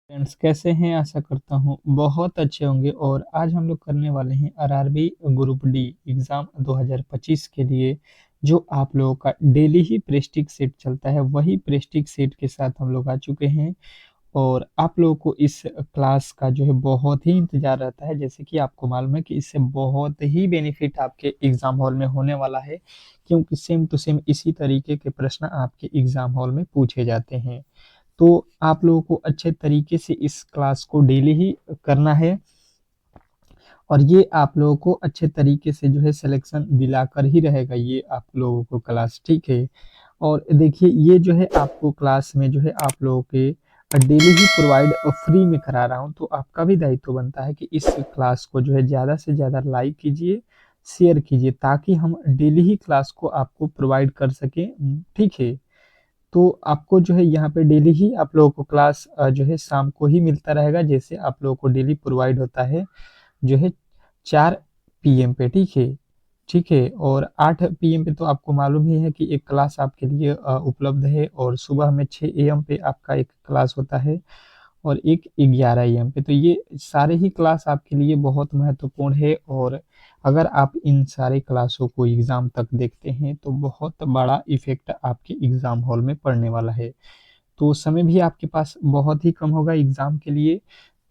Friends कैसे हैं? आशा करता हूँ बहुत अच्छे होंगे। और आज हम लोग करने वाले हैं आरआरबी ग्रुप डी एग्ज़ाम 2025 के लिए जो आप लोगों का डेली ही प्रेस्टिज सेट चलता है, वही प्रेस्टिज सेट के साथ हम लोग आ चुके हैं। और आप लोगों को इस क्लास का जो है बहुत ही इंतज़ार रहता है, जैसे कि आपको मालूम है कि इससे बहुत ही बेनिफिट आपके एग्ज़ाम हॉल में होने वाला है, क्योंकि सेम टू सेम इसी तरीके के प्रश्न आपके एग्ज़ाम हॉल में पूछे जाते हैं। तो आप लोगों को अच्छे तरीके से इस क्लास को डेली ही करना है, और ये आप लोगों को अच्छे तरीके से जो है सिलेक्शन दिलाकर ही रहेगा ये आप लोगों को क्लास, ठीक है। और देखिए ये जो है आपको क्लास में जो है आप लोगों के डेली ही प्रोवाइड फ्री में करा रहा हूँ, तो आपका भी दायित्व बनता है कि इस क्लास को जो है ज़्यादा से ज़्यादा लाइक कीजिए, शेयर कीजिए, ताकि हम डेली ही क्लास को आपको प्रोवाइड कर सकें, ठीक है। तो आपको जो है यहाँ पे डेली ही आप लोगों को क्लास जो है शाम को ही मिलता रहेगा, जैसे आप लोगों को डेली प्रोवाइड होता है जो है 4 पीएम पे, ठीक है। ठीक है, और 8 पीएम पे तो आपको मालूम ही है कि एक क्लास आपके लिए उपलब्ध है, और सुबह में 6 एएम पे आपका एक क्लास होता है, और एक 11 एएम पे। तो ये सारे ही क्लास आपके लिए बहुत महत्वपूर्ण है, और अगर आप इन सारे क्लासों को एग्ज़ाम तक देखते हैं तो बहुत बड़ा इफ़ेक्ट आपके एग्ज़ाम हॉल में पड़ने वाला है। तो समय भी आपके पास बहुत ही कम होगा एग्ज़ाम के लिए,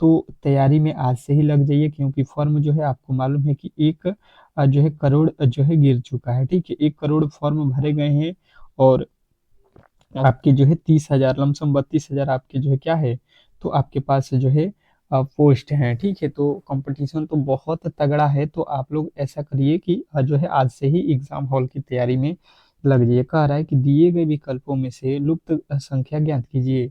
तो तैयारी में आज से ही लग जाइए, क्योंकि फॉर्म जो है आपको मालूम है कि एक जो है करोड़ जो है गिर चुका है, ठीक है। 1 करोड़ फॉर्म भरे गए हैं, और आपके जो है 30,000 लमसम 32,000 आपके जो है क्या है, तो आपके पास जो है पोस्ट हैं, ठीक है। तो कंपटीशन तो बहुत तगड़ा है, तो आप लोग ऐसा करिए कि जो है आज से ही एग्ज़ाम हॉल की तैयारी में लग जाइए। कह रहा है कि दिए गए विकल्पों में से लुप्त संख्या ज्ञात कीजिए।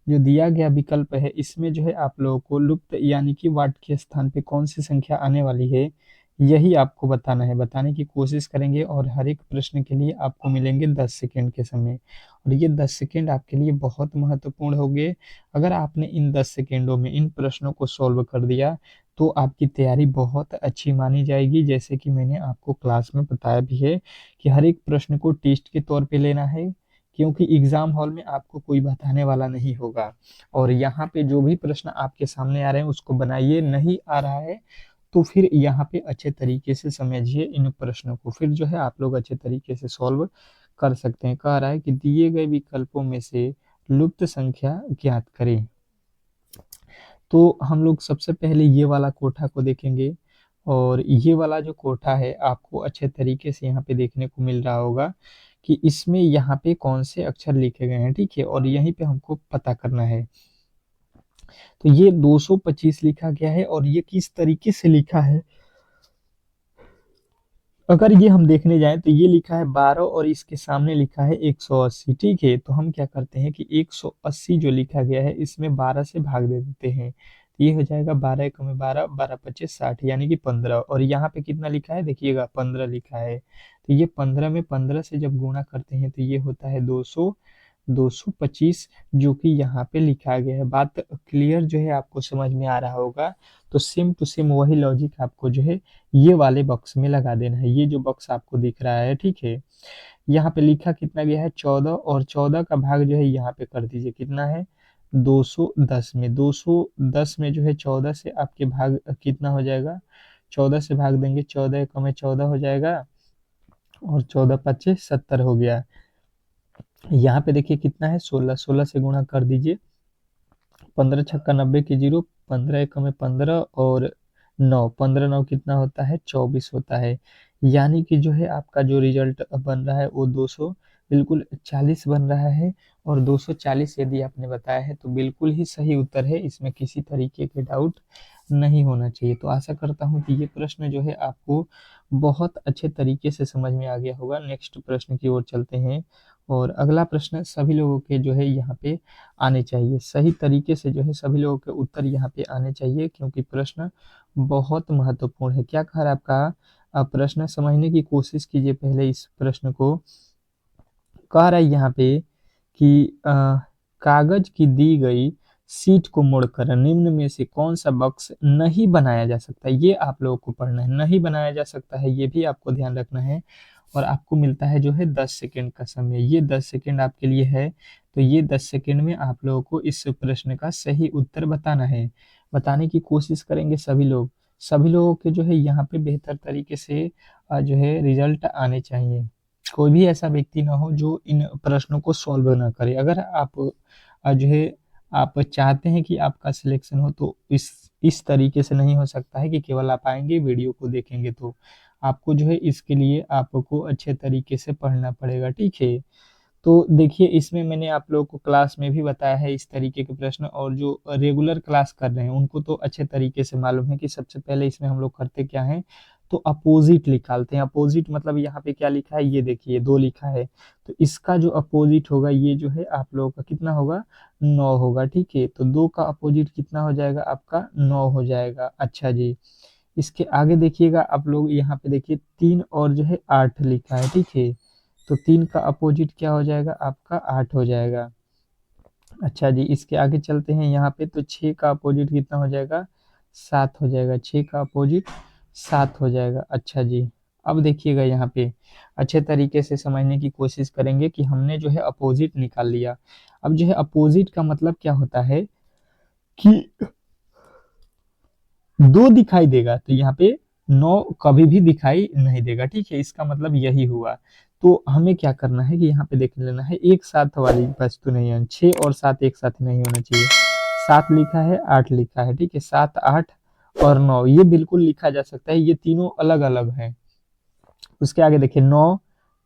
जो दिया गया विकल्प है इसमें जो है आप लोगों को लुप्त यानी कि वाट के स्थान पे कौन सी संख्या आने वाली है, यही आपको बताना है। बताने की कोशिश करेंगे, और हर एक प्रश्न के लिए आपको मिलेंगे 10 सेकंड के समय, और ये 10 सेकंड आपके लिए बहुत महत्वपूर्ण होंगे। अगर आपने इन 10 सेकंडों में इन प्रश्नों को सॉल्व कर दिया, तो आपकी तैयारी बहुत अच्छी मानी जाएगी। जैसे कि मैंने आपको क्लास में बताया भी है कि हर एक प्रश्न को टेस्ट के तौर पे लेना है, क्योंकि एग्ज़ाम हॉल में आपको कोई बताने वाला नहीं होगा। और यहाँ पे जो भी प्रश्न आपके सामने आ रहे हैं उसको बनाइए, नहीं आ रहा है तो फिर यहाँ पे अच्छे तरीके से समझिए इन प्रश्नों को, फिर जो है आप लोग अच्छे तरीके से सॉल्व कर सकते हैं। कह रहा है कि दिए गए विकल्पों में से लुप्त संख्या ज्ञात करें। तो हम लोग सबसे पहले ये वाला कोठा को देखेंगे, और ये वाला जो कोठा है आपको अच्छे तरीके से यहाँ पे देखने को मिल रहा होगा कि इसमें यहाँ पे कौन से अक्षर लिखे गए हैं, ठीक है। और यहीं पे हमको पता करना है। तो ये 225 लिखा गया है, और ये किस तरीके से लिखा है, अगर ये हम देखने जाएँ तो ये लिखा है 12 और इसके सामने लिखा है 180, ठीक है। तो हम क्या करते हैं कि 180 जो लिखा गया है इसमें 12 से भाग दे देते हैं। तो ये हो जाएगा 12 एकम में 12, 12 पच्चे 60 यानी कि 15, और यहाँ पे कितना लिखा है देखिएगा 15 लिखा है। तो ये 15 में 15 से जब गुणा करते हैं तो ये होता है 225, जो कि यहाँ पे लिखा गया है। बात क्लियर जो है आपको समझ में आ रहा होगा। तो सेम टू सेम वही लॉजिक आपको जो है ये वाले बॉक्स में लगा देना है, ये जो बॉक्स आपको दिख रहा है, ठीक है। यहाँ पे लिखा कितना गया है 14, और 14 का भाग जो है यहाँ पे कर दीजिए, कितना है 210 में। 210 में जो है 14 से आपके भाग कितना हो जाएगा, 14 से भाग देंगे, 14 एकम में 14 हो जाएगा, और 14 पच्चे 70 हो गया। यहाँ पे देखिए कितना है 16, 16 से गुणा कर दीजिए, 15 छक्का 90 की जीरो, 15 एकम में 15, और 9, 15 9 कितना होता है 24 होता है। यानी कि जो है आपका जो रिजल्ट बन रहा है वो 200 बिल्कुल 40 बन रहा है, और 240 यदि आपने बताया है तो बिल्कुल ही सही उत्तर है, इसमें किसी तरीके के डाउट नहीं होना चाहिए। तो आशा करता हूँ कि ये प्रश्न जो है आपको बहुत अच्छे तरीके से समझ में आ गया होगा। नेक्स्ट प्रश्न की ओर चलते हैं, और अगला प्रश्न सभी लोगों के जो है यहाँ पे आने चाहिए, सही तरीके से जो है सभी लोगों के उत्तर यहाँ पे आने चाहिए, क्योंकि प्रश्न बहुत महत्वपूर्ण है। क्या कह रहा है आपका प्रश्न, समझने की कोशिश कीजिए पहले इस प्रश्न को। कह रहा है यहाँ पे कि कागज की दी गई सीट को मोड़कर निम्न में से कौन सा बॉक्स नहीं बनाया जा सकता, ये आप लोगों को पढ़ना है। नहीं बनाया जा सकता है ये भी आपको ध्यान रखना है, और आपको मिलता है जो है 10 सेकंड का समय। ये 10 सेकंड आपके लिए है, तो ये 10 सेकंड में आप लोगों को इस प्रश्न का सही उत्तर बताना है। बताने की कोशिश करेंगे सभी लोग। सभी लोगों के जो है यहाँ पे बेहतर तरीके से जो है रिजल्ट आने चाहिए। कोई भी ऐसा व्यक्ति ना हो जो इन प्रश्नों को सॉल्व ना करे। अगर आप जो है आप चाहते हैं कि आपका सिलेक्शन हो, तो इस तरीके से नहीं हो सकता है कि केवल आप आएंगे वीडियो को देखेंगे। तो आपको जो है इसके लिए आपको अच्छे तरीके से पढ़ना पड़ेगा, ठीक है। तो देखिए, इसमें मैंने आप लोगों को क्लास में भी बताया है इस तरीके के प्रश्न, और जो रेगुलर क्लास कर रहे हैं उनको तो अच्छे तरीके से मालूम है कि सबसे पहले इसमें हम लोग करते क्या है, तो अपोजिट निकालते हैं। अपोजिट मतलब यहाँ पे क्या लिखा है, ये देखिए 2 लिखा है, तो इसका जो अपोजिट होगा ये जो है आप लोगों का कितना होगा, 9 होगा, ठीक है। तो 2 का अपोजिट कितना हो जाएगा, आपका 9 हो जाएगा। अच्छा जी, इसके आगे देखिएगा आप लोग, यहाँ पे देखिए 3 और जो है 8 लिखा है, ठीक है। तो 3 का अपोजिट क्या हो जाएगा, आपका 8 हो जाएगा। अच्छा जी, इसके आगे चलते हैं यहाँ पे, तो 6 का अपोजिट कितना हो जाएगा, 7 हो जाएगा। 6 का अपोजिट 7 हो जाएगा। अच्छा जी, अब देखिएगा यहाँ पे अच्छे तरीके से समझने की कोशिश करेंगे कि हमने जो है अपोजिट निकाल लिया। अब जो है अपोजिट का मतलब क्या होता है कि 2 दिखाई देगा, तो यहाँ पे 9 कभी भी दिखाई नहीं देगा, ठीक है। इसका मतलब यही हुआ। तो हमें क्या करना है कि यहाँ पे देख लेना है, एक साथ वाली वस्तु नहीं है, 6 और 7 एक साथ नहीं होना चाहिए। 7 लिखा है, 8 लिखा है, ठीक है। 7, 8 और 9 ये बिल्कुल लिखा जा सकता है, ये तीनों अलग अलग हैं। उसके आगे देखिए 9,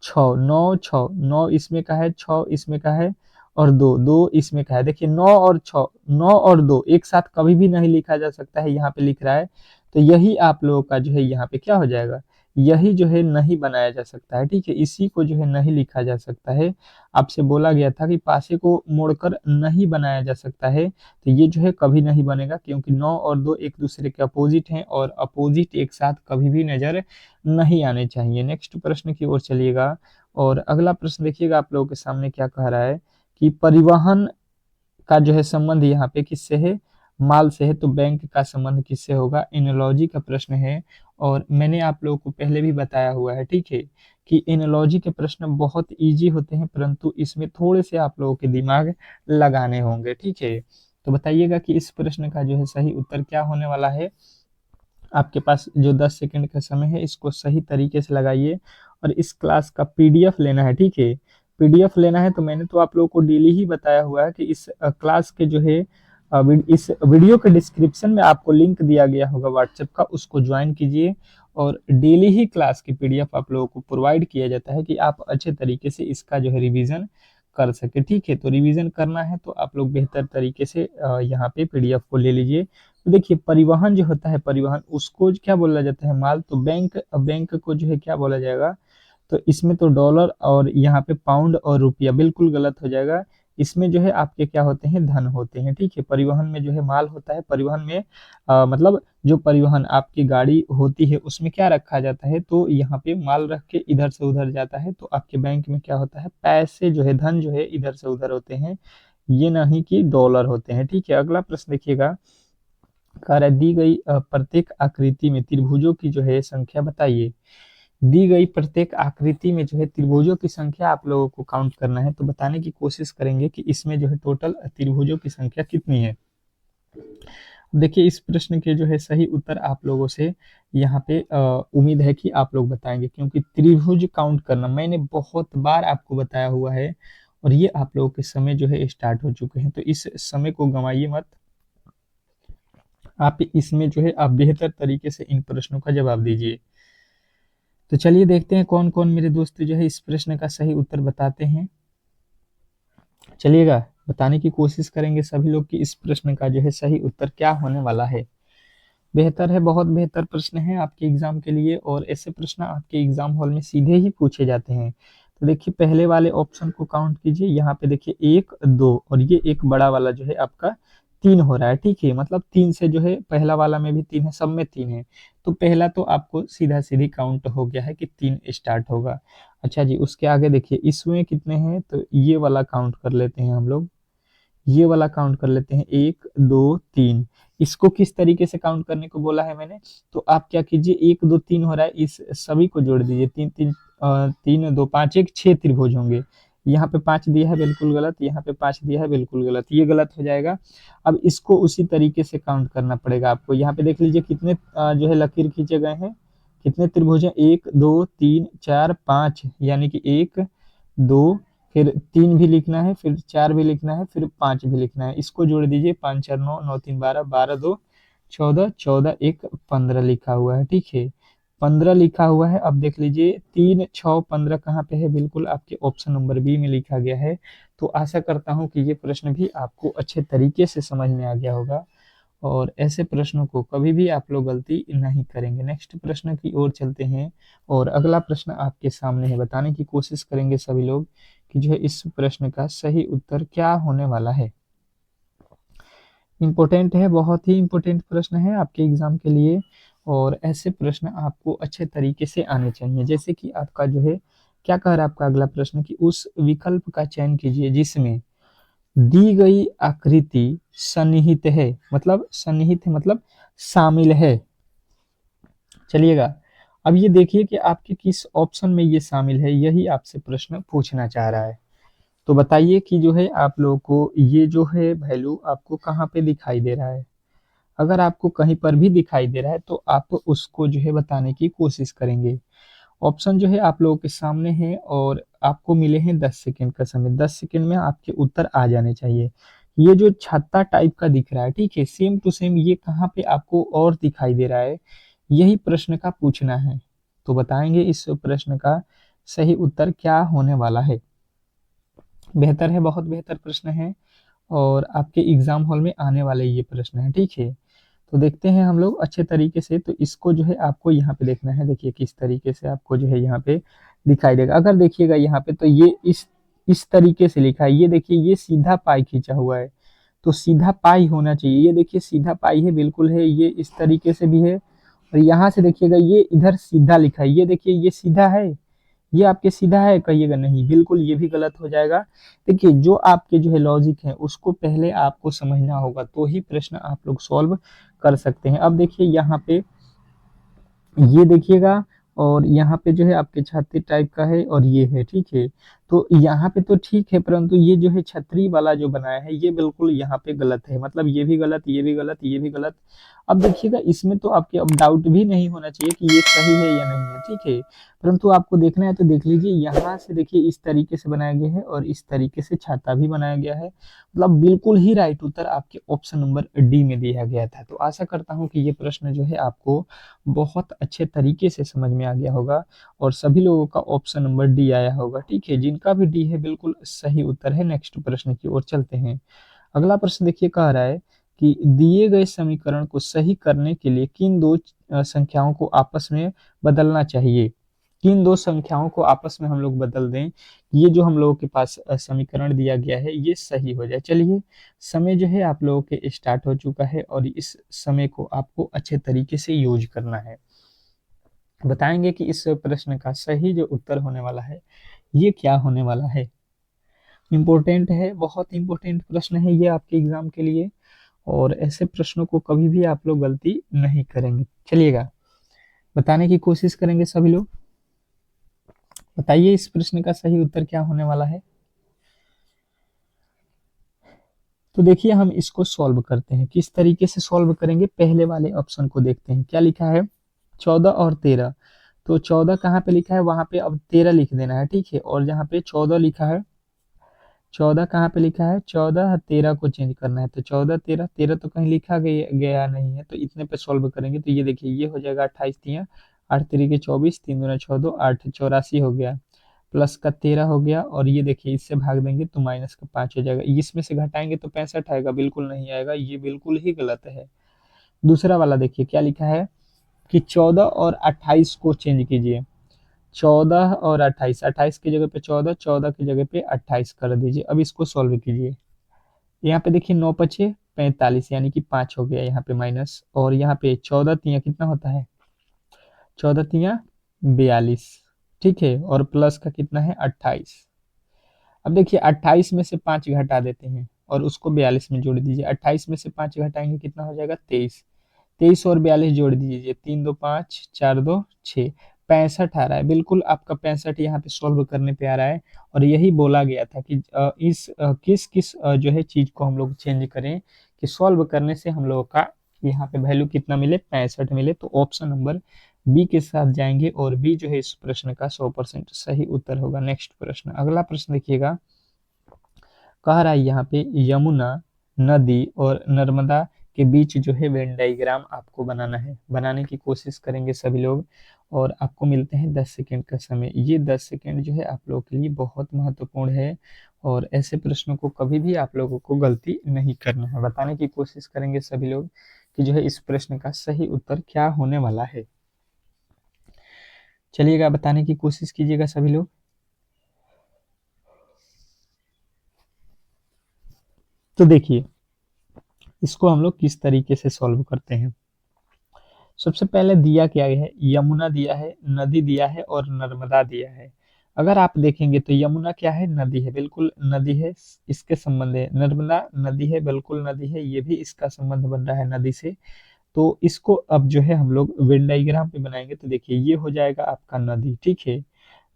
6, 9, 6, 9 इसमें का है, 6 इसमें का है, और 2, 2 इसमें का है। देखिए 9 और 6, 9 और 2 एक साथ कभी भी नहीं लिखा जा सकता है, यहाँ पे लिख रहा है। तो यही आप लोगों का जो है यहाँ पे क्या हो जाएगा, यही जो है नहीं बनाया जा सकता है, ठीक है। इसी को जो है नहीं लिखा जा सकता है। आपसे बोला गया था कि पासे को मोड़कर नहीं बनाया जा सकता है, तो ये जो है कभी नहीं बनेगा, क्योंकि 9 और 2 एक दूसरे के अपोजिट हैं, और अपोजिट एक साथ कभी भी नजर नहीं आने चाहिए। नेक्स्ट प्रश्न की ओर चलिएगा, और अगला प्रश्न देखिएगा आप लोगों के सामने क्या कह रहा है कि परिवहन का जो है संबंध यहाँ पे किससे है, माल से है, तो बैंक का संबंध किससे होगा, एनोलॉजी का प्रश्न है। और मैंने आप लोगों को पहले भी बताया हुआ है, ठीक है, कि एनोलॉजी के प्रश्न बहुत इजी होते हैं, परंतु इसमें थोड़े से आप लोगों के दिमाग लगाने होंगे, ठीक है। तो बताइएगा कि इस प्रश्न का जो है सही उत्तर क्या होने वाला है। आपके पास जो 10 सेकंड का समय है, इसको सही तरीके से लगाइए, और इस क्लास का पीडीएफ लेना है, ठीक है। पीडीएफ लेना है, तो मैंने तो आप लोगों को डेली ही बताया हुआ है कि इस क्लास के जो है इस वीडियो के डिस्क्रिप्शन में आपको लिंक दिया गया होगा व्हाट्सएप का, उसको ज्वाइन कीजिए। और डेली ही क्लास की पीडीएफ आप लोगों को प्रोवाइड किया जाता है कि आप अच्छे तरीके से इसका जो है रिवीजन कर सके, ठीक है। तो रिवीजन करना है तो आप लोग बेहतर तरीके से यहाँ पे पीडीएफ को ले लीजिए। तो देखिए, परिवहन जो होता है, परिवहन उसको क्या बोला जाता है, माल। तो बैंक, बैंक को जो है क्या बोला जाएगा, तो इसमें तो डॉलर, और यहाँ पे पाउंड और रुपया बिल्कुल गलत हो जाएगा। इसमें जो है आपके क्या होते हैं, धन होते हैं, ठीक है। परिवहन में जो है माल होता है, परिवहन में मतलब जो परिवहन आपकी गाड़ी होती है उसमें क्या रखा जाता है, तो यहाँ पे माल रख के इधर से उधर जाता है। तो आपके बैंक में क्या होता है, पैसे जो है, धन जो है इधर से उधर होते हैं, ये नहीं कि डॉलर होते हैं, ठीक है। अगला प्रश्न देखिएगा, कह रहा है दी गई प्रत्येक आकृति में त्रिभुजों की जो है संख्या बताइए। दी गई प्रत्येक आकृति में जो है त्रिभुजों की संख्या आप लोगों को काउंट करना है। तो बताने की कोशिश करेंगे कि इसमें जो है टोटल त्रिभुजों की संख्या कितनी है। देखिए, इस प्रश्न के जो है सही उत्तर आप लोगों से यहाँ पे उम्मीद है कि आप लोग बताएंगे, क्योंकि त्रिभुज काउंट करना मैंने बहुत बार आपको बताया हुआ है, और ये आप लोगों के समय जो है स्टार्ट हो चुके हैं, तो इस समय को गंवाइए मत। आप इसमें जो है आप बेहतर तरीके से इन प्रश्नों का जवाब दीजिए। तो चलिए देखते हैं कौन कौन मेरे दोस्त जो है इस प्रश्न का सही उत्तर बताते हैं। चलिएगा, बताने की कोशिश करेंगे सभी लोग कि इस प्रश्न का जो है सही उत्तर क्या होने वाला है। बेहतर है, बहुत बेहतर प्रश्न है आपके एग्जाम के लिए, और ऐसे प्रश्न आपके एग्जाम हॉल में सीधे ही पूछे जाते हैं। तो देखिए, पहले वाले ऑप्शन को काउंट कीजिए, यहाँ पे देखिए 1, 2, और ये एक बड़ा वाला जो है आपका 3 हो रहा है, ठीक है। मतलब 3 से जो है, पहला वाला में भी 3 है, सब में 3 है, तो पहला तो आपको सीधा सीधी काउंट हो गया है कि 3 स्टार्ट होगा। अच्छा जी, उसके आगे देखिए इसमें कितने हैं, तो ये वाला काउंट कर लेते हैं हम लोग, ये वाला काउंट कर लेते हैं, 1, 2, 3। इसको किस तरीके से काउंट करने को बोला है मैंने, तो आप क्या कीजिए, 1, 2, 3 हो रहा है, इस सभी को जोड़ दीजिए, 3, 3 3 2 5 1 6 त्रिभुज होंगे। यहाँ पे 5 दिया है बिल्कुल गलत, यहाँ पे 5 दिया है बिल्कुल गलत, ये गलत हो जाएगा। अब इसको उसी तरीके से काउंट करना पड़ेगा आपको। यहाँ पे देख लीजिए कितने जो है लकीर खींचे गए हैं, कितने त्रिभुज हैं, 1 2 3 4 5, यानी कि 1 2, फिर 3 भी लिखना है, फिर 4 भी लिखना है, फिर 5 भी लिखना है। इसको जोड़ दीजिए, 5 4 9, 9 3 12, 12 2 14, 14 1 15 लिखा हुआ है। ठीक है, 15 लिखा हुआ है। अब देख लीजिए 3 6 15 कहाँ पे है, बिल्कुल आपके ऑप्शन नंबर बी में लिखा गया है। तो आशा करता हूँ कि ये प्रश्न भी आपको अच्छे तरीके से समझ में आ गया होगा, और ऐसे प्रश्नों को कभी भी आप लोग गलती नहीं करेंगे। नेक्स्ट प्रश्न की ओर चलते हैं, और अगला प्रश्न आपके सामने है। बताने की कोशिश करेंगे सभी लोग कि जो है इस प्रश्न का सही उत्तर क्या होने वाला है। इम्पोर्टेंट है, बहुत ही इम्पोर्टेंट प्रश्न है आपके एग्जाम के लिए, और ऐसे प्रश्न आपको अच्छे तरीके से आने चाहिए। जैसे कि आपका जो है क्या कह रहा है आपका अगला प्रश्न, कि उस विकल्प का चयन कीजिए जिसमें दी गई आकृति सन्निहित है, मतलब सन्निहित है मतलब शामिल है। चलिएगा, अब ये देखिए कि आपके किस ऑप्शन में ये शामिल है, यही आपसे प्रश्न पूछना चाह रहा है। तो बताइए कि जो है आप लोगों को ये जो है वैल्यू आपको कहाँ पे दिखाई दे रहा है। अगर आपको कहीं पर भी दिखाई दे रहा है तो आप उसको जो है बताने की कोशिश करेंगे। ऑप्शन जो है आप लोगों के सामने है, और आपको मिले हैं 10 सेकंड का समय। 10 सेकंड में आपके उत्तर आ जाने चाहिए। ये जो छत्ता टाइप का दिख रहा है, ठीक है, सेम टू सेम ये कहाँ पे आपको और दिखाई दे रहा है, यही प्रश्न का पूछना है। तो बताएंगे इस प्रश्न का सही उत्तर क्या होने वाला है। बेहतर है, बहुत बेहतर प्रश्न है, और आपके एग्जाम हॉल में आने वाले ये प्रश्न है। ठीक है, तो देखते हैं हम लोग अच्छे तरीके से। तो इसको जो है आपको यहाँ पे देखना है, देखिए किस तरीके से आपको जो है यहाँ पे दिखाई देगा। अगर देखिएगा यहाँ पे तो ये इस तरीके से लिखा है, ये देखिए ये सीधा पाई खींचा हुआ है, तो सीधा पाई होना चाहिए। ये देखिए सीधा पाई है, बिल्कुल है, ये इस तरीके से भी है। और यहाँ से देखिएगा ये इधर सीधा लिखा है, ये देखिए ये सीधा है, ये आपके सीधा है, कहिएगा नहीं, बिल्कुल ये भी गलत हो जाएगा। देखिए जो आपके जो है लॉजिक है उसको पहले आपको समझना होगा, तो ही प्रश्न आप लोग सॉल्व कर सकते हैं। अब देखिए यहाँ पे ये देखिएगा, और यहाँ पे जो है आपके छाती टाइप का है, और ये है, ठीक है। तो यहाँ पे तो ठीक है, परंतु ये जो है छतरी वाला जो बनाया है ये बिल्कुल यहाँ पे गलत है, मतलब ये भी गलत, ये भी गलत, ये भी गलत। अब देखिएगा इसमें तो आपके अब डाउट भी नहीं होना चाहिए कि ये सही है या नहीं है, ठीक है। परंतु आपको देखना है तो देख लीजिए, यहाँ से देखिए इस तरीके से बनाया गया है, और इस तरीके से छाता भी बनाया गया है, मतलब बिल्कुल ही राइट उत्तर आपके ऑप्शन नंबर डी में दिया गया था। तो आशा करता हूँ कि ये प्रश्न जो है आपको बहुत अच्छे तरीके से समझ में आ गया होगा, और सभी लोगों का ऑप्शन नंबर डी आया होगा। ठीक है, जिनका भी डी है बिल्कुल सही उत्तर है। नेक्स्ट प्रश्न की ओर चलते हैं। अगला प्रश्न देखिए कह रहा है कि दिए गए समीकरण को सही करने के लिए किन दो संख्याओं को आपस में बदलना चाहिए। किन दो संख्याओं को आपस में हम लोग बदल दें, ये जो हम लोगों के पास समीकरण दिया गया है ये सही हो जाए। चलिए, समय जो है आप लोगों के स्टार्ट हो चुका है, और इस समय को आपको अच्छे तरीके से यूज करना है। बताएंगे कि इस प्रश्न का सही जो उत्तर होने वाला है ये क्या होने वाला है। इम्पोर्टेंट है, बहुत इम्पोर्टेंट प्रश्न है ये आपके एग्जाम के लिए, और ऐसे प्रश्नों को कभी भी आप लोग गलती नहीं करेंगे। चलिएगा, बताने की कोशिश करेंगे सभी लोग। बताइए इस प्रश्न का सही उत्तर क्या होने वाला है। तो देखिए हम इसको सॉल्व करते हैं, किस तरीके से सॉल्व करेंगे। पहले वाले ऑप्शन को देखते हैं, क्या लिखा है, 14 और 13। तो 14 कहाँ पे लिखा है, वहां पे अब 13 लिख देना है, ठीक है। और जहाँ पे 14 लिखा है, 14 कहाँ पे लिखा है, 14 13 को चेंज करना है। तो 14 13, 13 तो कहीं लिखा गया नहीं है, तो इतने पे सॉल्व करेंगे। तो ये देखिए ये हो जाएगा 28 तिया 8 तरीके 24, 3 दूना 6 2 8, 84 हो गया, प्लस का 13 हो गया, और ये देखिए इससे भाग देंगे तो माइनस का 5 हो जाएगा। इसमें से घटाएंगे तो 65 आएगा, बिल्कुल नहीं आएगा, ये बिल्कुल ही गलत है। दूसरा वाला देखिए क्या लिखा है कि 14 और 28 को चेंज कीजिए। 14 और 28, 28 की जगह पे 14, 14 की जगह पे 28 कर दीजिए। अब इसको सॉल्व कीजिए। यहाँ पे देखिए 9 पचे 45, यानी कि 5 हो गया यहाँ पे माइनस, और यहाँ पे 14 तिया कितना होता है, 14 तिया 42, ठीक है, और प्लस का कितना है 28। अब देखिए 28 में से 5 घटा देते हैं, और उसको 42 में जोड़ दीजिए। 28 में से 5 घटाएंगे कितना हो जाएगा 23, 23 और 42 जोड़ दीजिए, 3 2 5 4 2 6, 65 आ रहा है, बिल्कुल आपका 65 यहाँ पे सॉल्व करने पे आ रहा है। और यही बोला गया था कि किस किस जो है चीज को हम लोग चेंज करें कि सॉल्व करने से हम लोगों का यहाँ पे वैल्यू कितना मिले, 65 मिले। तो ऑप्शन नंबर बी के साथ जाएंगे और बी जो है इस प्रश्न का 100% सही उत्तर होगा। नेक्स्ट प्रश्न, अगला प्रश्न देखिएगा, कह रहा है यहाँ पे यमुना नदी और नर्मदा के बीच जो है वेन डायग्राम आपको बनाना है। बनाने की कोशिश करेंगे सभी लोग और आपको मिलते हैं 10 सेकेंड का समय। ये 10 सेकेंड जो है आप लोगों के लिए बहुत महत्वपूर्ण है और ऐसे प्रश्नों को कभी भी आप लोगों को गलती नहीं करना है। बताने की कोशिश करेंगे सभी लोग कि जो है इस प्रश्न का सही उत्तर क्या होने वाला है। चलिएगा, बताने की कोशिश कीजिएगा सभी लोग। तो देखिए, इसको हम लोग किस तरीके से सॉल्व करते हैं। सबसे पहले दिया क्या है, यमुना दिया है, नदी दिया है और नर्मदा दिया है। अगर आप देखेंगे तो यमुना क्या है, नदी है, बिल्कुल नदी है, इसके संबंध है। नर्मदा नदी है, बिल्कुल नदी है, ये भी इसका संबंध बन रहा है नदी से। तो इसको अब जो है हम लोग वेन डायग्राम पे बनाएंगे तो देखिए ये हो जाएगा आपका नदी, ठीक है,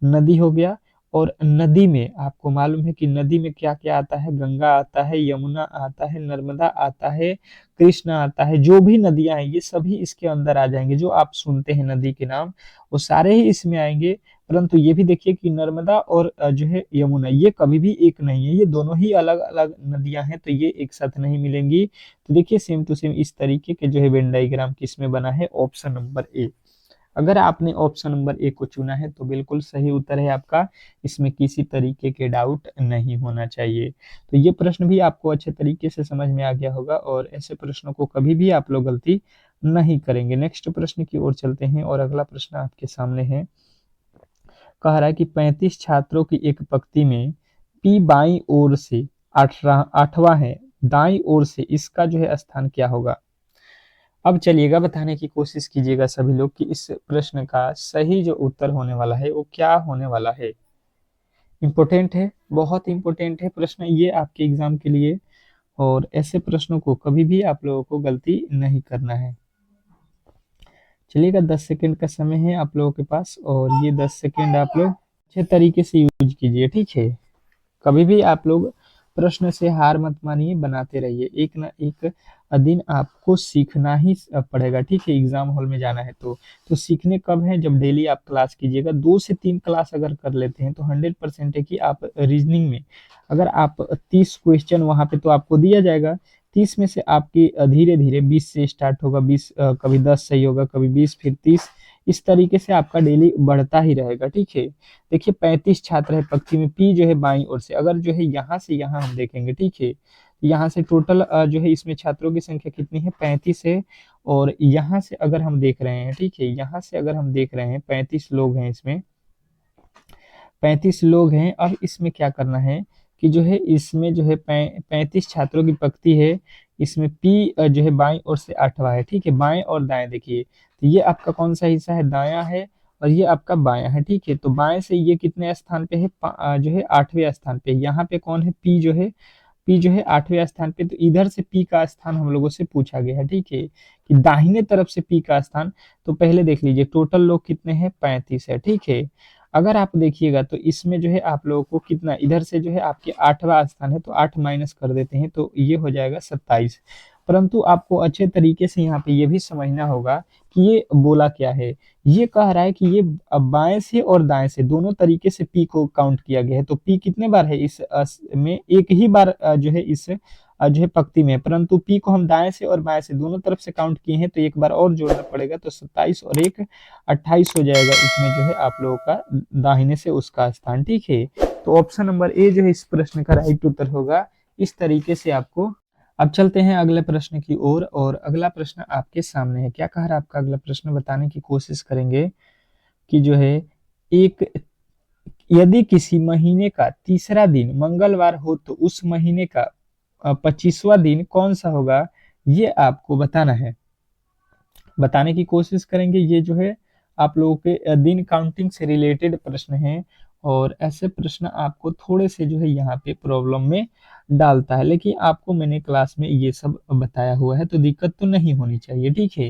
नदी हो गया। और नदी में आपको मालूम है कि नदी में क्या क्या आता है, गंगा आता है, यमुना आता है, नर्मदा आता है, कृष्णा आता है। जो भी नदियां हैं ये सभी इसके अंदर आ जाएंगे, जो आप सुनते हैं नदी के नाम वो सारे ही इसमें आएंगे। परंतु ये भी देखिए कि नर्मदा और जो है यमुना ये कभी भी एक नहीं है, ये दोनों ही अलग अलग नदियां हैं, तो ये एक साथ नहीं मिलेंगी। तो देखिए सेम टू सेम इस तरीके के जो है वेन डायग्राम किसमें बना है, ऑप्शन नंबर ए। अगर आपने ऑप्शन नंबर ए को चुना है तो बिल्कुल सही उत्तर है आपका, इसमें किसी तरीके के डाउट नहीं होना चाहिए। तो ये प्रश्न भी आपको अच्छे तरीके से समझ में आ गया होगा और ऐसे प्रश्नों को कभी भी आप लोग गलती नहीं करेंगे। नेक्स्ट प्रश्न की ओर चलते हैं और अगला प्रश्न आपके सामने है। कह रहा है कि 35 छात्रों की एक पंक्ति में पी बाईं ओर से आठवां है, दाईं ओर से इसका जो है स्थान क्या होगा। अब चलिएगा, बताने की कोशिश कीजिएगा सभी लोग कि इस प्रश्न का सही जो उत्तर होने वाला है वो क्या होने वाला है। इंपॉर्टेंट है, बहुत इंपॉर्टेंट है प्रश्न ये आपके एग्जाम के लिए और ऐसे प्रश्नों को कभी भी आप लोगों को गलती नहीं करना है। चलिएगा, 10 सेकंड का समय है आप लोगों के पास और ये 10 सेकंड आप लोग अच्छे तरीके से यूज कीजिए, ठीक है। कभी भी आप लोग प्रश्न से हार मत मानिए, बनाते रहिए, एक ना एक दिन आपको सीखना ही पड़ेगा, ठीक है। एग्जाम हॉल में जाना है तो सीखने कब है, जब डेली आप क्लास कीजिएगा। 2 से 3 क्लास अगर कर लेते हैं तो 100% है कि आप रीजनिंग में अगर आप 30 क्वेश्चन वहां पे तो आपको दिया जाएगा, 30 में से आपकी धीरे धीरे 20 से स्टार्ट होगा, 20 कभी 10 सही होगा, कभी 20, फिर 30, इस तरीके से आपका डेली बढ़ता ही रहेगा, ठीक है। देखिए 35 छात्र है पंक्ति में, पी जो है बाईं ओर से, अगर जो है यहाँ से यहाँ हम देखेंगे, ठीक है, यहाँ से टोटल जो है इसमें छात्रों की संख्या कितनी है, 35 है। और यहाँ से अगर हम देख रहे हैं, ठीक है, यहाँ से अगर हम देख रहे हैं 35 लोग हैं इसमें, 35 लोग हैं। अब इसमें क्या करना है कि जो है इसमें जो है 35 छात्रों की पंक्ति है, इसमें पी जो है बाईं ओर से आठवां है, ठीक है। बाएं और दाएं देखिए, तो ये आपका कौन सा हिस्सा है, दायां है और ये आपका बायां है, ठीक है। तो बाएं से ये कितने स्थान पे है, जो है 8वें स्थान पे। यहाँ पे कौन है, पी जो है, पी जो है 8वें स्थान पे। तो इधर से पी का स्थान हम लोगों से पूछा गया है, ठीक है, कि दाहिने तरफ से पी का स्थान। तो पहले देख लीजिए टोटल लोग कितने हैं, 35 है, ठीक है। अगर आप देखिएगा तो इसमें जो है आप लोगों को कितना, इधर से जो है आपके 8वां स्थान है तो 8 माइनस कर देते हैं तो ये हो जाएगा 27। परंतु आपको अच्छे तरीके से यहाँ पे ये भी समझना होगा कि ये बोला क्या है। ये कह रहा है कि ये बाएं से और दाएं से दोनों तरीके से पी को काउंट किया गया है। तो पी कितने बार है इस में, एक ही बार जो है इस जो है पंक्ति में, परंतु पी को हम दाएं से और बाएं से दोनों तरफ से काउंट किए हैं तो एक बार और जोड़ना पड़ेगा, तो 27 और 1 28 हो जाएगा। इसमें जो है आप लोगों का दाहिने से उसका स्थान, ठीक है। तो ऑप्शन नंबर ए जो है इस प्रश्न का राइट उत्तर होगा। इस तरीके से आपको, अब चलते हैं अगले प्रश्न की ओर और अगला प्रश्न आपके सामने है। क्या कह रहा है आपका अगला प्रश्न, बताने की कोशिश करेंगे कि जो है एक, यदि किसी महीने का तीसरा दिन मंगलवार हो तो उस महीने का 25वां दिन कौन सा होगा, ये आपको बताना है। बताने की कोशिश करेंगे। ये जो है आप लोगों के दिन काउंटिंग से रिलेटेड प्रश्न हैं और ऐसे प्रश्न आपको थोड़े से जो है यहाँ पे प्रॉब्लम में डालता है, लेकिन आपको मैंने क्लास में ये सब बताया हुआ है तो दिक्कत तो नहीं होनी चाहिए, ठीक है।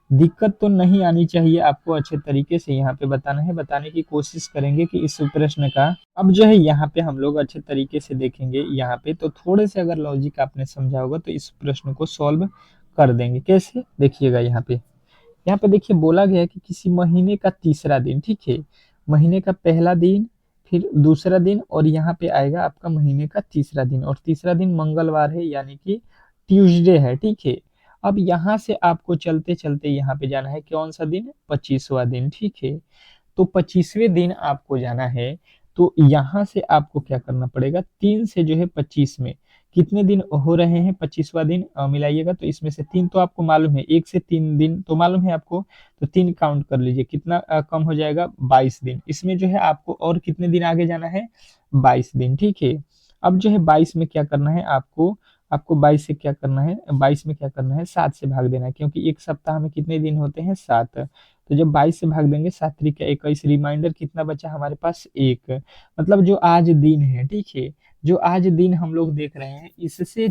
दिक्कत तो नहीं आनी चाहिए, आपको अच्छे तरीके से यहाँ पे बताना है, बताने की कोशिश करेंगे कि इस प्रश्न का अब जो है यहाँ पे हम लोग अच्छे तरीके से देखेंगे। यहाँ पे तो थोड़े से अगर लॉजिक आपने समझा होगा तो इस प्रश्न को सॉल्व कर देंगे। कैसे, देखिएगा यहाँ पे। यहाँ पे देखिए बोला गया है कि किसी महीने का तीसरा दिन, ठीक है, महीने का पहला दिन, फिर दूसरा दिन, और यहाँ पे आएगा आपका महीने का तीसरा दिन, और तीसरा दिन मंगलवार है यानी कि ट्यूसडे है, ठीक है। अब यहाँ से आपको चलते चलते यहाँ पे जाना है कौन सा दिन, 25वां दिन, ठीक है। तो 25वें दिन आपको जाना है, तो यहाँ से आपको क्या करना पड़ेगा, 3 से जो है 25 में कितने दिन हो रहे हैं, 25वां दिन मिलाइएगा तो इसमें से 3 तो आपको मालूम है, 1 से 3 दिन तो मालूम है आपको, तो 3 काउंट कर लीजिए, कितना कम हो जाएगा, 22 दिन। इसमें जो है आपको और कितने दिन आगे जाना है, 22 दिन, ठीक है। अब जो है 22 में क्या करना है आपको, आपको 22 से क्या करना है, 22 में क्या करना है, 7 से भाग देना है, क्योंकि एक सप्ताह में कितने दिन होते हैं, 7। तो जब 22 से भाग देंगे, 7 त्रिक 21, रिमाइंडर कितना बचा हमारे पास, एक। मतलब जो आज दिन है, ठीक है, जो आज दिन हम लोग देख रहे हैं, इससे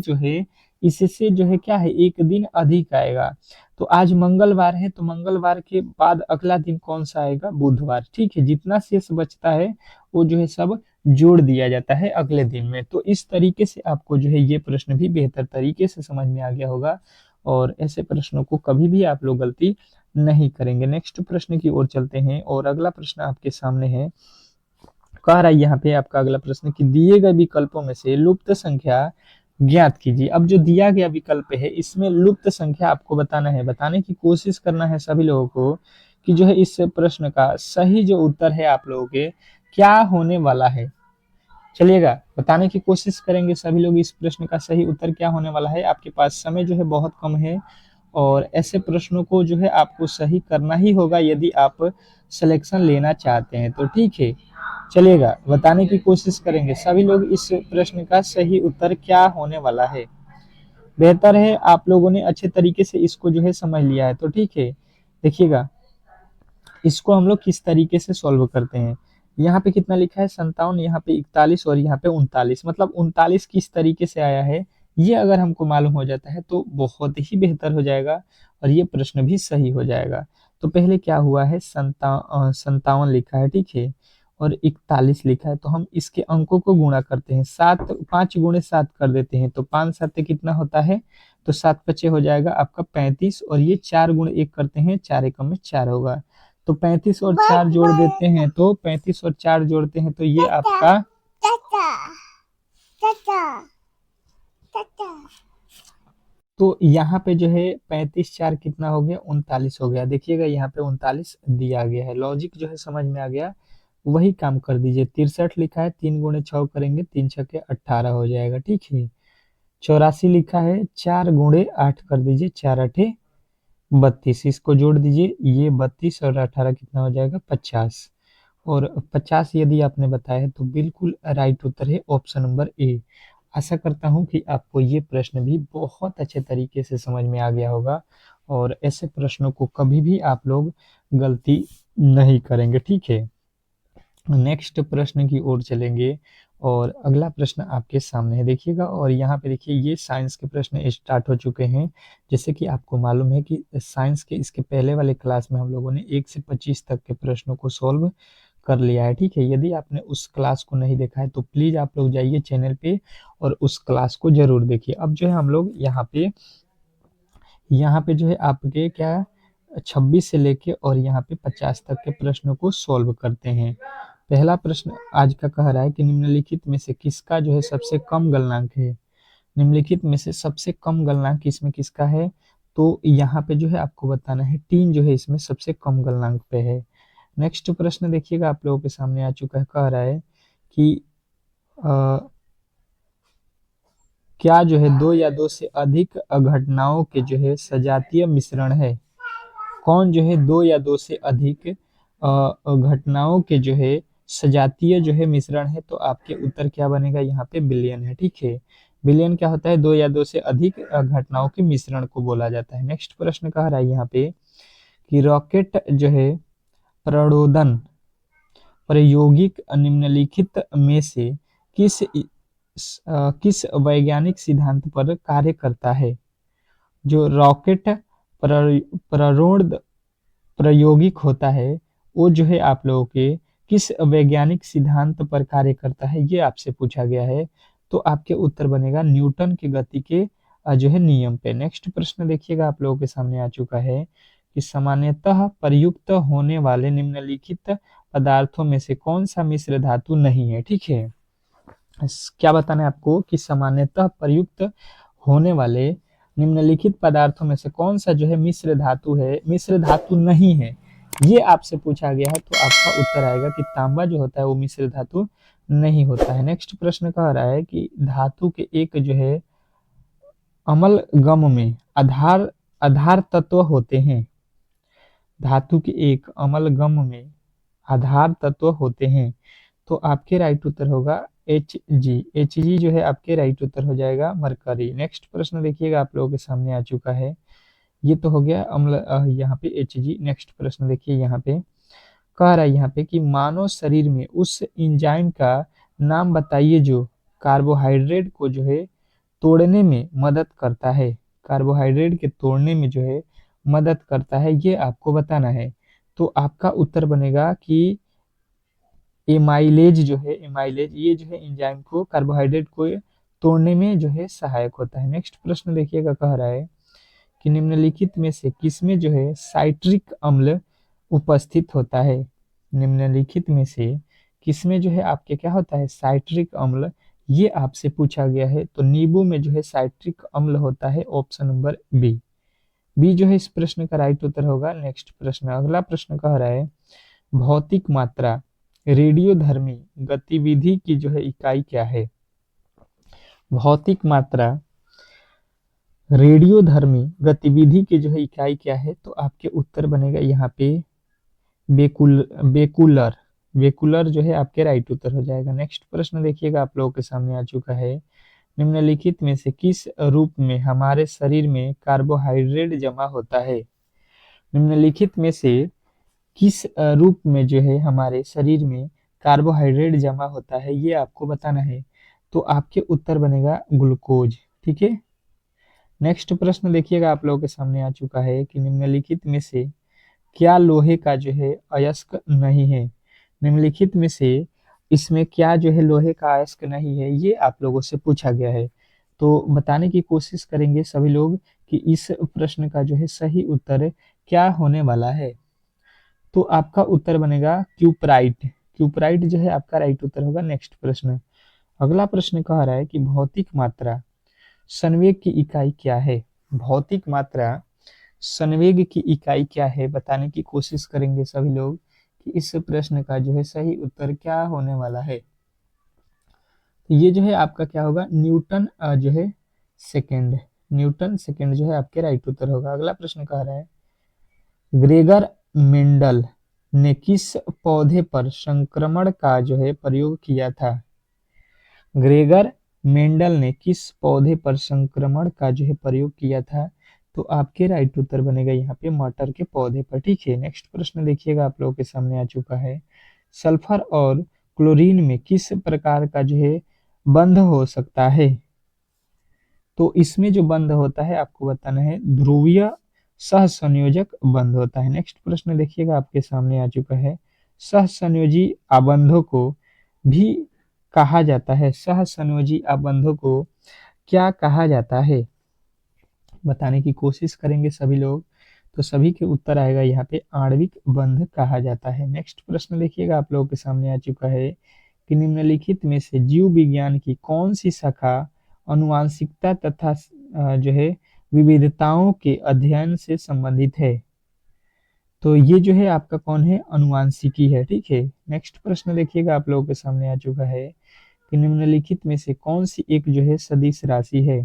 जो है क्या है, एक दिन अधिक आएगा। तो आज मंगलवार है, तो मंगलवार के बाद अगला दिन कौन सा आएगा, बुधवार, ठीक है। जितना शेष बचता है वो जो है सब जोड़ दिया जाता है अगले दिन में। तो इस तरीके से आपको जो है ये प्रश्न भी बेहतर तरीके से समझ में आ गया होगा, और ऐसे प्रश्नों को कभी भी आप लोग गलती नहीं करेंगे। नेक्स्ट प्रश्न की ओर चलते हैं, और अगला प्रश्न आपके सामने है। कह रहा है यहाँ पे आपका अगला प्रश्न कि दिए गए विकल्पों में से लुप्त संख्या ज्ञात कीजिए। अब जो दिया गया विकल्प है इसमें लुप्त संख्या आपको बताना है, बताने की कोशिश करना है सभी लोगों को कि जो है इस प्रश्न का सही जो उत्तर है आप लोगों के क्या होने वाला है। चलिएगा, बताने की कोशिश करेंगे सभी लोग इस प्रश्न का सही उत्तर क्या होने वाला है। आपके पास समय जो है बहुत कम है, और ऐसे प्रश्नों को जो है आपको सही करना ही होगा यदि आप सिलेक्शन लेना चाहते हैं तो, ठीक है। चलिएगा, बताने की कोशिश करेंगे सभी लोग इस प्रश्न का सही उत्तर क्या होने वाला है। बेहतर है आप लोगों ने अच्छे तरीके से इसको जो है समझ लिया है, तो ठीक है। देखिएगा, इसको हम लोग किस तरीके से सॉल्व करते हैं। यहाँ पे कितना लिखा है, 57, यहाँ पे 41, और यहाँ पे 39, मतलब 39 किस तरीके से आया है, ये अगर हमको मालूम हो जाता है तो बहुत ही बेहतर हो जाएगा, और ये प्रश्न भी सही हो जाएगा। तो पहले क्या हुआ है, 57 लिखा है, ठीक है, और 41 लिखा है, तो हम इसके अंकों को गुणा करते हैं, 5 गुणे 7 कर देते हैं, तो 5 7 कितना होता है, तो 7 पचे हो जाएगा आपका 35, और ये 4 गुणे 1 करते हैं, 4 एकम में 4 होगा, तो 35 और 4 जोड़ देते हैं, तो 35 और 4 जोड़ते हैं तो ये आपका तो यहाँ पे जो है 35 4 कितना हो गया, 39 हो गया। देखिएगा यहाँ पे 39 दिया गया है, लॉजिक जो है समझ में आ गया, वही काम कर दीजिए। 63 लिखा है, 3 गुणे 6 करेंगे, 3 छके 18 हो जाएगा, ठीक है। 84 लिखा है, 4 गुणे 8 कर दीजिए, 4 अठे 32, इसको जोड़ दीजिए, ये 32 और 18 कितना हो जाएगा, 50। और 50 यदि आपने बताया है तो बिल्कुल राइट उत्तर है ऑप्शन नंबर ए। आशा करता हूँ कि आपको ये प्रश्न भी बहुत अच्छे तरीके से समझ में आ गया होगा, और ऐसे प्रश्नों को कभी भी आप लोग गलती नहीं करेंगे, ठीक है। नेक्स्ट प्रश्न की ओर चलेंगे, और अगला प्रश्न आपके सामने है, देखिएगा। और यहाँ पे देखिए ये साइंस के प्रश्न स्टार्ट हो चुके हैं। जैसे कि आपको मालूम है कि साइंस के इसके पहले वाले क्लास में हम लोगों ने 1 से 25 तक के प्रश्नों को सॉल्व कर लिया है, ठीक है। यदि आपने उस क्लास को नहीं देखा है तो प्लीज़ आप लोग जाइए चैनल पे और उस क्लास को ज़रूर देखिए। अब जो है हम लोग यहाँ पे जो है आपके क्या 26 से लेके और यहाँ पे 50 तक के प्रश्नों को सॉल्व करते हैं। पहला प्रश्न आज का कह रहा है कि निम्नलिखित में से किसका जो है सबसे कम गलनांक है। निम्नलिखित में से सबसे कम गलनांक इसमें किसका है, तो यहाँ पे जो है आपको बताना है 3 जो है इसमें सबसे कम गलनांक पे है। नेक्स्ट प्रश्न देखिएगा आप लोगों के सामने आ चुका है, कह रहा है कि अ, क्या जो है 2 या 2 से अधिक घटनाओं के जो है सजातीय मिश्रण है। कौन जो है 2 या 2 से अधिक घटनाओं के जो है सजातीय जो है मिश्रण है, तो आपके उत्तर क्या बनेगा, यहाँ पे बिलियन है, ठीक है। बिलियन क्या होता है, 2 या 2 से अधिक घटनाओं के मिश्रण को बोला जाता है। नेक्स्ट प्रश्न कह रहा है यहाँ पे कि रॉकेट जो है प्रणोदन प्रायोगिक निम्नलिखित में से किस वैज्ञानिक सिद्धांत पर कार्य करता है। जो रॉकेट प्रायोगिक प्रायोगिक होता है, वो जो है आप लोगों के किस वैज्ञानिक सिद्धांत पर कार्य करता है, ये आपसे पूछा गया है। तो आपके उत्तर बनेगा न्यूटन के गति के जो है नियम पे। नेक्स्ट प्रश्न देखिएगा, आप लोगों के सामने आ चुका है कि सामान्यतः प्रयुक्त होने वाले निम्नलिखित पदार्थों में से कौन सा मिश्र धातु नहीं है। ठीक है, क्या बताना है आपको कि सामान्यतः प्रयुक्त होने वाले निम्नलिखित पदार्थों में से कौन सा जो है मिश्र धातु है, मिश्र धातु नहीं है, ये आपसे पूछा गया है। तो आपका उत्तर आएगा कि तांबा जो होता है वो मिश्र धातु नहीं होता है। नेक्स्ट प्रश्न कह रहा है कि धातु के एक जो है अम्लगम में आधार आधार तत्व होते हैं। धातु के एक अम्लगम में आधार तत्व होते हैं। तो आपके राइट उत्तर होगा Hg। Hg जो है आपके राइट उत्तर हो जाएगा मरकरी। नेक्स्ट प्रश्न देखिएगा, आप लोगों के सामने आ चुका है। ये तो हो गया अम्ल, यहाँ पे Hg। नेक्स्ट प्रश्न देखिए, यहाँ पे कह रहा है यहाँ पे कि मानव शरीर में उस एंजाइम का नाम बताइए जो कार्बोहाइड्रेट को जो है तोड़ने में मदद करता है। कार्बोहाइड्रेट के तोड़ने में जो है मदद करता है, ये आपको बताना है। तो आपका उत्तर बनेगा कि एमाइलेज जो है, एमाइलेज ये जो है एंजाइम को, कार्बोहाइड्रेट को तोड़ने में जो है सहायक होता है। नेक्स्ट प्रश्न देखिएगा, कह रहा है कि निम्नलिखित में से किसमें जो है साइट्रिक अम्ल उपस्थित होता है। निम्नलिखित में से किसमें जो है आपके क्या होता है साइट्रिक अम्ल, ये आपसे पूछा गया है। तो नींबू में जो है साइट्रिक अम्ल होता है, ऑप्शन नंबर बी। बी जो है इस प्रश्न का राइट उत्तर होगा। नेक्स्ट प्रश्न, अगला प्रश्न कह रहा है भौतिक मात्रा रेडियोधर्मी गतिविधि की जो है इकाई क्या है। भौतिक मात्रा रेडियोधर्मी गतिविधि की जो है इकाई क्या है। तो आपके उत्तर बनेगा यहाँ पे बेकुलर। बेकुलर जो है आपके राइट उत्तर हो जाएगा। नेक्स्ट प्रश्न देखिएगा, आप लोगों के सामने आ चुका है। निम्नलिखित में से किस रूप में हमारे शरीर में कार्बोहाइड्रेट जमा होता है। निम्नलिखित में से किस रूप में जो है हमारे शरीर में कार्बोहाइड्रेट जमा होता है, ये आपको बताना है। तो आपके उत्तर बनेगा ग्लूकोज। ठीक है, नेक्स्ट प्रश्न देखिएगा, आप लोगों के सामने आ चुका है कि निम्नलिखित में से क्या लोहे का जो है अयस्क नहीं है। निम्नलिखित में से इसमें क्या जो है लोहे का अयस्क नहीं है, ये आप लोगों से पूछा गया है। तो बताने की कोशिश करेंगे सभी लोग कि इस प्रश्न का जो है सही उत्तर क्या होने वाला है। तो आपका उत्तर बनेगा क्यूपराइट। क्यूपराइट जो है आपका राइट उत्तर होगा। नेक्स्ट प्रश्न, अगला प्रश्न कह रहा है कि भौतिक मात्रा संवेग की इकाई क्या है। भौतिक मात्रा संवेग की इकाई क्या है, बताने की कोशिश करेंगे सभी लोग कि इस प्रश्न का जो है सही उत्तर क्या होने वाला है। तो ये जो है आपका क्या होगा न्यूटन जो है सेकेंड। न्यूटन सेकेंड जो है आपके राइट उत्तर होगा। अगला प्रश्न कह रहा है ग्रेगर मेंडल ने किस पौधे पर संक्रमण का जो है प्रयोग किया था। ग्रेगर मेंडल ने किस पौधे पर संक्रमण का जो है प्रयोग किया था। तो आपके राइट उत्तर बनेगा यहाँ पे मटर के पौधे पर। ठीक है, नेक्स्ट प्रश्न देखिएगा, आप लोगों के सामने आ चुका है। सल्फर और क्लोरीन में किस प्रकार का जो है बंध हो सकता है। तो इसमें जो बंध होता है आपको बताना है ध्रुवीय सहसंयोजक बंध होता है। नेक्स्ट प्रश्न देखिएगा, आपके सामने आ चुका है। सहसंयोजी आबंधों को भी कहा जाता है। सहसंयोजी आबंधों को क्या कहा जाता है, बताने की कोशिश करेंगे सभी लोग। तो सभी के उत्तर आएगा यहाँ पे आणविक बंध कहा जाता है। नेक्स्ट प्रश्न देखिएगा, आप लोगों के सामने आ चुका है कि निम्नलिखित में से जीव विज्ञान की कौन सी शाखा अनुवांशिकता तथा जो है विविधताओं के अध्ययन से संबंधित है। तो ये जो है आपका कौन है अनुवांशिकी है। ठीक है, नेक्स्ट प्रश्न देखिएगा, आप लोगों के सामने आ चुका है कि निम्नलिखित में से कौन सी एक जो है सदिश राशि है।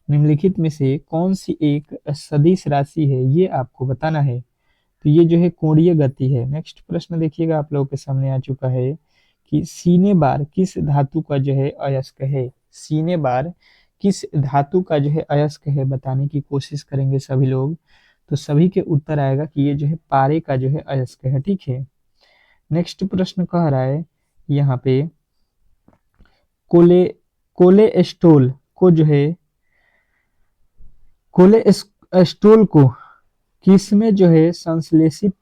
निम्नलिखित में से कौन सी एक सदिश राशि है, ये आपको बताना है। तो ये जो है कोणीय गति है। नेक्स्ट प्रश्न देखिएगा, आप लोगों के सामने आ चुका है कि सीने बार किस धातु का जो है अयस्क है। सीने बार किस धातु का जो है अयस्क है, बताने की कोशिश करेंगे सभी लोग। तो सभी के उत्तर आएगा कि ये जो है पारे का जो है अयस्क है। ठीक है, नेक्स्ट प्रश्न कह रहा है यहाँ पे कोले कोलेस्ट्रोल को जो है कोलेस्ट्रोल को किसमें जो है संश्लेषित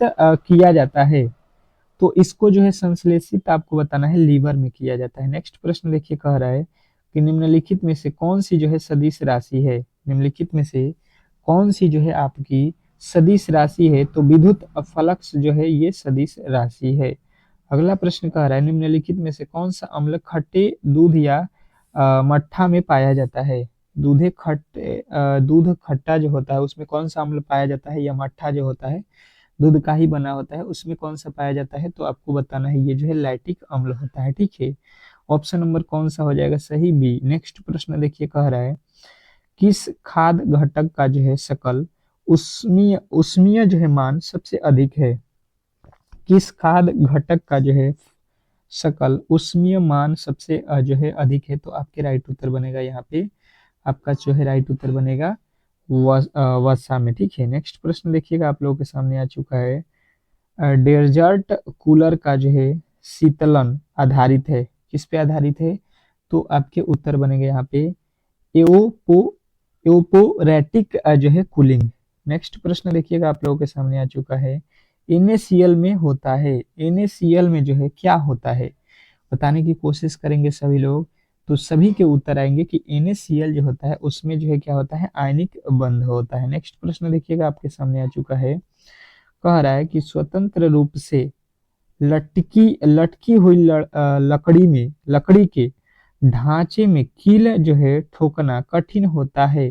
किया जाता है? तो इसको जो है संश्लेषित आपको बताना है लीवर में किया जाता है। नेक्स्ट प्रश्न देखिए, कह रहा है कि निम्नलिखित में से कौन सी जो है सदिश राशि है? निम्नलिखित में से कौन सी जो है आपकी सदिश राशि है? तो विद्युत फ्लक्स जो है ये सदिश राशि है। अगला प्रश्न कह रहा है निम्नलिखित में से कौन सा अम्ल खट्टे दूध या मट्ठा में पाया जाता है? दूध खट्टा जो होता है उसमें कौन सा अम्ल पाया जाता है, या मट्ठा जो होता है दूध का ही बना होता है उसमें कौन सा पाया जाता है? तो आपको बताना है ये जो है लैक्टिक अम्ल होता है। ठीक है, ऑप्शन नंबर कौन सा हो जाएगा सही? बी। नेक्स्ट प्रश्न देखिए, कह रहा है किस खाद्य घटक का जो है सकल उष्मीय उष्मीय जो है मान सबसे अधिक है? किस खाद्य घटक का जो है सकल उष्मीय मान सबसे जो है अधिक है? तो आपके राइट उत्तर बनेगा यहाँ पे, आपका जो है राइट उत्तर बनेगा वसा में। ठीक है, नेक्स्ट प्रश्न देखिएगा आप लोगों के सामने आ चुका है। डेजर्ट कूलर का जो है शीतलन आधारित है, किस पे आधारित है? तो आपके उत्तर बनेंगे यहाँ पे एओपो एओपोरेटिक जो है कूलिंग। नेक्स्ट प्रश्न देखिएगा आप लोगों के सामने आ चुका है। NaCl में होता है, NaCl में जो है क्या होता है? बताने की कोशिश करेंगे सभी लोग, तो सभी के उत्तर आएंगे कि NaCl जो होता है उसमें जो है क्या होता है, आयनिक बंध होता है। नेक्स्ट प्रश्न देखिएगा आपके सामने आ चुका है, कह रहा है कि स्वतंत्र रूप से लटकी लटकी हुई लकड़ी के ढांचे में कील जो है ठोकना कठिन होता है।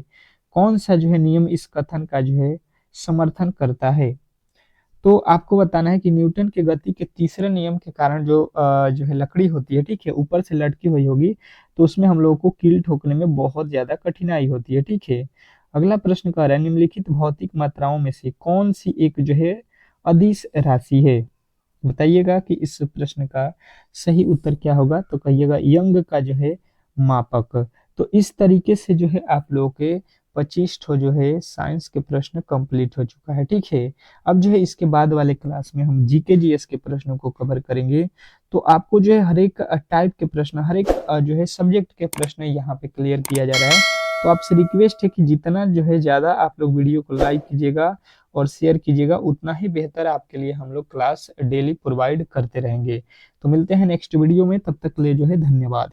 कौन सा जो है नियम इस कथन का जो है समर्थन करता है? तो आपको बताना है कि न्यूटन के गति के तीसरे नियम के कारण जो है लकड़ी होती है, ठीक है, ऊपर से लटकी हुई होगी, तो उसमें हम लोगों को कील ठोकने में बहुत ज्यादा कठिनाई होती है। ठीक है, अगला प्रश्न कह रहा है निम्नलिखित भौतिक मात्राओं में से कौन सी एक जो है अदिश राशि है? बताइएगा कि इस प्रश्न का सही उत्तर क्या होगा? तो कहिएगा यंग का जो है मापक। तो इस तरीके से जो है आप लोगों के 25 ठो जो है साइंस के प्रश्न कंप्लीट हो चुका है। ठीक है, अब जो है इसके बाद वाले क्लास में हम जीके जीएस के प्रश्नों को कवर करेंगे। तो आपको जो है हर एक टाइप के प्रश्न, हर एक जो है सब्जेक्ट के प्रश्न यहाँ पे क्लियर किया जा रहा है। तो आपसे रिक्वेस्ट है कि जितना जो है ज़्यादा आप लोग वीडियो को लाइक कीजिएगा और शेयर कीजिएगा, उतना ही बेहतर आपके लिए हम लोग क्लास डेली प्रोवाइड करते रहेंगे। तो मिलते हैं नेक्स्ट वीडियो में, तब तक के लिए जो है धन्यवाद।